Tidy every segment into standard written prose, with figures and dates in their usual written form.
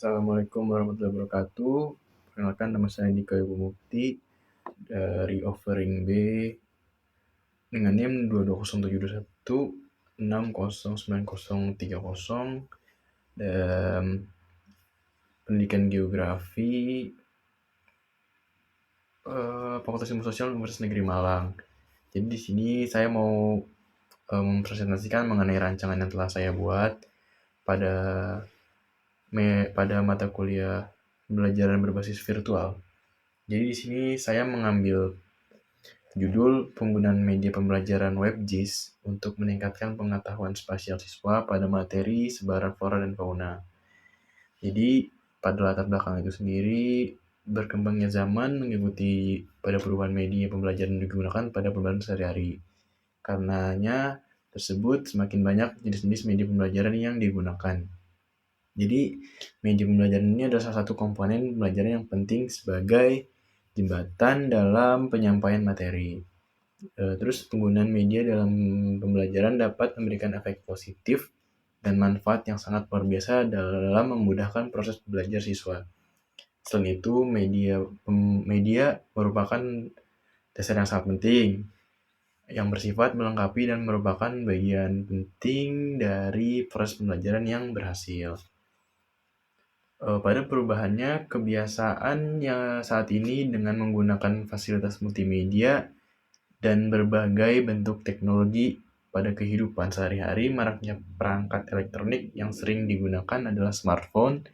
Assalamualaikum warahmatullahi wabarakatuh. Perkenalkan nama saya Dika Ibu Mukti dari Offering B dengan NIM 22071609030 dan pendidikan geografi Fakultas Ilmu Sosial Universitas Negeri Malang. Jadi di sini saya mau mempresentasikan mengenai rancangan yang telah saya buat pada pada mata kuliah pembelajaran berbasis virtual. Jadi di sini saya mengambil judul penggunaan media pembelajaran WebGIS untuk meningkatkan pengetahuan spasial siswa pada materi sebaran flora dan fauna. Jadi pada latar belakang itu sendiri, berkembangnya zaman mengikuti pada perubahan media pembelajaran yang digunakan pada pembelajaran sehari-hari. Karenanya tersebut semakin banyak jenis-jenis media pembelajaran yang digunakan. Jadi media pembelajaran ini adalah salah satu komponen pembelajaran yang penting sebagai jembatan dalam penyampaian materi. Terus penggunaan media dalam pembelajaran dapat memberikan efek positif dan manfaat yang sangat luar biasa dalam memudahkan proses belajar siswa. Selain itu, media merupakan dasar yang sangat penting yang bersifat melengkapi dan merupakan bagian penting dari proses pembelajaran yang berhasil. Pada perubahannya, kebiasaan yang saat ini dengan menggunakan fasilitas multimedia dan berbagai bentuk teknologi pada kehidupan sehari-hari, maraknya perangkat elektronik yang sering digunakan adalah smartphone,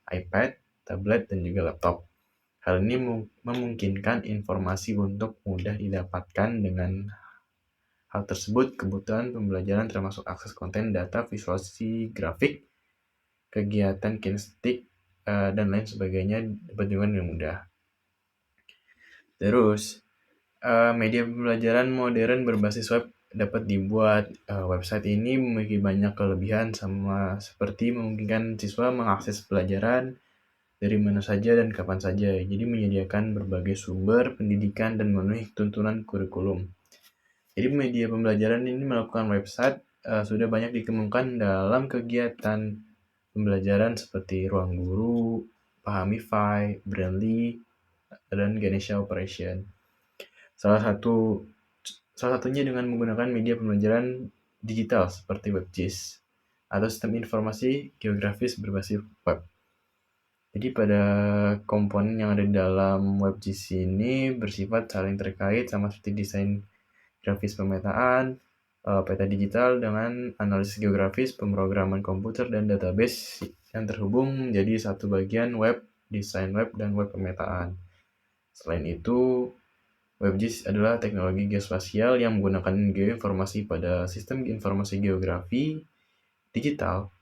iPad, tablet, dan juga laptop. Hal ini memungkinkan informasi untuk mudah didapatkan. Dengan hal tersebut, kebutuhan pembelajaran termasuk akses konten, data, visualisasi grafik, kegiatan kinestetik, dan lain sebagainya dapat dilakukan dengan mudah. Terus, media pembelajaran modern berbasis web dapat dibuat. Website ini memiliki banyak kelebihan seperti memungkinkan siswa mengakses pelajaran dari mana saja dan kapan saja. Jadi menyediakan berbagai sumber pendidikan dan memenuhi tuntunan kurikulum. Jadi media pembelajaran ini melakukan website sudah banyak dikembangkan dalam kegiatan pembelajaran seperti Ruang Guru, Pahamify, Brainly, dan Ganesha Operation. Salah satunya dengan menggunakan media pembelajaran digital seperti WebGIS atau sistem informasi geografis berbasis web. Jadi pada komponen yang ada di dalam WebGIS ini bersifat saling terkait sama seperti desain grafis pemetaan, peta digital dengan analisis geografis, pemrograman komputer, dan database yang terhubung menjadi satu bagian web, desain web, dan web pemetaan. Selain itu, WebGIS adalah teknologi geospasial yang menggunakan geoinformasi pada sistem informasi geografi digital.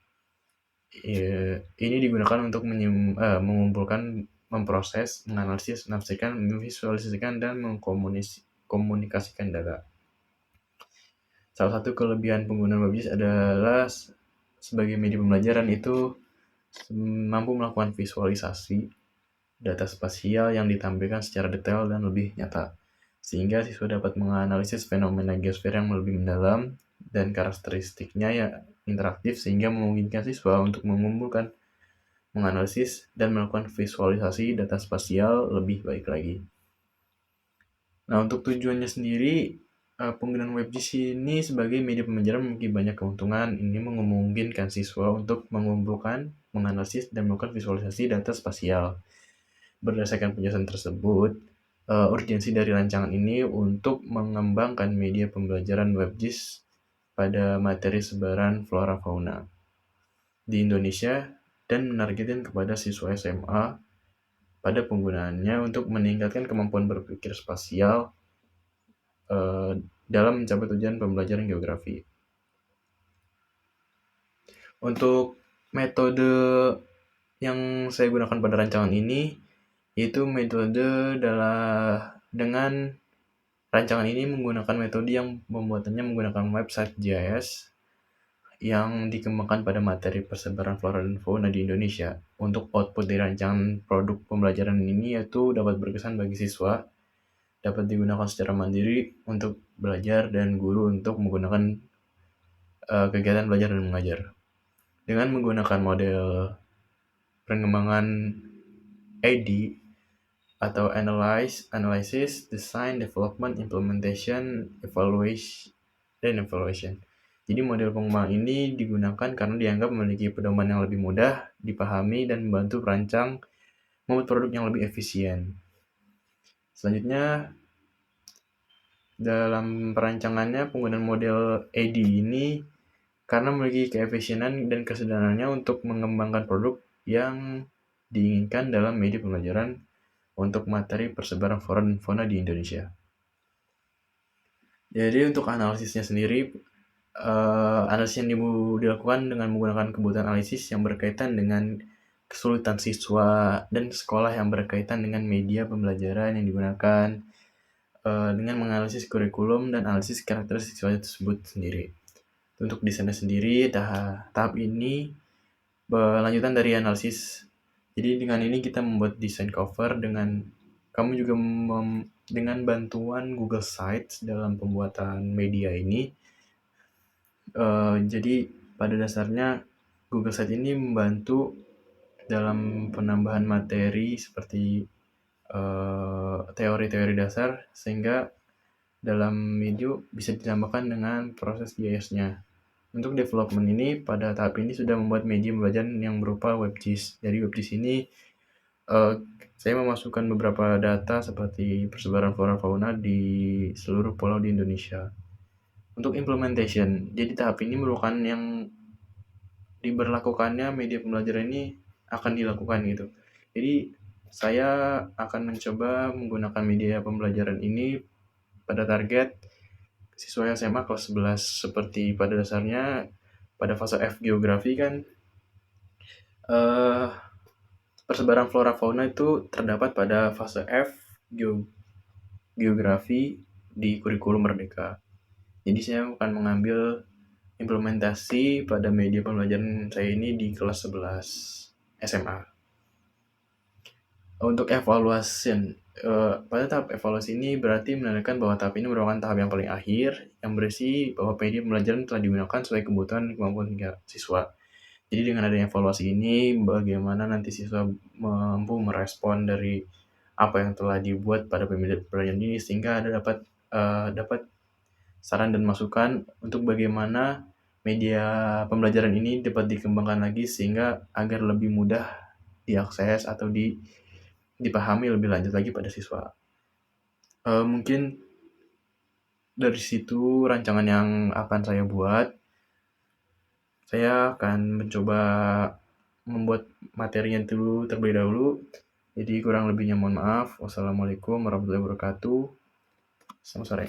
Ini digunakan untuk mengumpulkan, memproses, menganalisis, menafsirkan, memvisualisasikan, dan mengkomunikasikan data. Salah satu kelebihan penggunaan WebGIS adalah sebagai media pembelajaran itu mampu melakukan visualisasi data spasial yang ditampilkan secara detail dan lebih nyata, sehingga siswa dapat menganalisis fenomena geosfer yang lebih mendalam dan karakteristiknya yang interaktif, sehingga memungkinkan siswa untuk mengumpulkan, menganalisis, dan melakukan visualisasi data spasial lebih baik lagi. Nah, untuk tujuannya sendiri, penggunaan WebGIS ini sebagai media pembelajaran memiliki banyak keuntungan. Ini memungkinkan siswa untuk mengumpulkan, menganalisis, dan melakukan visualisasi data spasial. Berdasarkan penjelasan tersebut, urgensi dari rancangan ini untuk mengembangkan media pembelajaran WebGIS pada materi sebaran flora fauna di Indonesia dan menargetkan kepada siswa SMA pada penggunaannya untuk meningkatkan kemampuan berpikir spasial dalam mencapai tujuan pembelajaran geografi. Untuk metode yang saya gunakan pada rancangan ini, yaitu metode dengan rancangan ini menggunakan metode yang pembuatannya menggunakan website GIS yang dikembangkan pada materi persebaran flora dan fauna di Indonesia. Untuk output dari rancangan produk pembelajaran ini yaitu dapat berkesan bagi siswa, dapat digunakan secara mandiri untuk belajar, dan guru untuk menggunakan kegiatan belajar dan mengajar. Dengan menggunakan model pengembangan AD atau Analysis, Design, Development, Implementation, Evaluation. Jadi model pengembangan ini digunakan karena dianggap memiliki pedoman yang lebih mudah dipahami dan membantu perancang membuat produk yang lebih efisien. Selanjutnya, dalam perancangannya penggunaan model AD ini karena memiliki keefisienan dan kesederhanaannya untuk mengembangkan produk yang diinginkan dalam media pembelajaran untuk materi persebaran flora dan fauna di Indonesia. Jadi untuk analisisnya sendiri, analisis yang dilakukan dengan menggunakan kebutuhan analisis yang berkaitan dengan kesulitan siswa dan sekolah yang berkaitan dengan media pembelajaran yang digunakan, dengan menganalisis kurikulum dan analisis karakteristik siswa tersebut sendiri. Untuk desainnya sendiri, tahap ini lanjutan dari analisis. Jadi dengan ini kita membuat desain cover dengan kamu juga dengan bantuan Google Sites dalam pembuatan media ini. Jadi pada dasarnya Google Sites ini membantu dalam penambahan materi seperti teori-teori dasar sehingga dalam video bisa ditambahkan dengan proses GIS-nya. Untuk development ini, pada tahap ini sudah membuat media pembelajaran yang berupa WebGIS. Dari WebGIS ini, saya memasukkan beberapa data seperti persebaran flora fauna di seluruh pulau di Indonesia. Untuk implementation, jadi tahap ini merupakan yang diberlakukannya media pembelajaran ini akan dilakukan gitu. Jadi saya akan mencoba menggunakan media pembelajaran ini pada target siswa SMA kelas 11 seperti pada dasarnya pada fase F geografi kan persebaran flora fauna itu terdapat pada fase F geografi di kurikulum Merdeka. Jadi saya akan mengambil implementasi pada media pembelajaran saya ini di kelas 11 SMA. Untuk evaluation, pada tahap evaluasi ini berarti menandakan bahwa tahap ini merupakan tahap yang paling akhir yang berisi bahwa media pembelajaran telah digunakan sesuai kebutuhan dan kemampuan siswa. Jadi dengan adanya evaluasi ini, bagaimana nanti siswa mampu merespon dari apa yang telah dibuat pada media pembelajaran ini sehingga ada dapat saran dan masukan untuk bagaimana media pembelajaran ini dapat dikembangkan lagi sehingga agar lebih mudah diakses atau dipahami lebih lanjut lagi pada siswa. Mungkin dari situ rancangan yang akan saya buat. Saya akan mencoba membuat materinya dulu terlebih dahulu. Jadi kurang lebihnya mohon maaf. Wassalamualaikum warahmatullahi wabarakatuh. Selamat sore.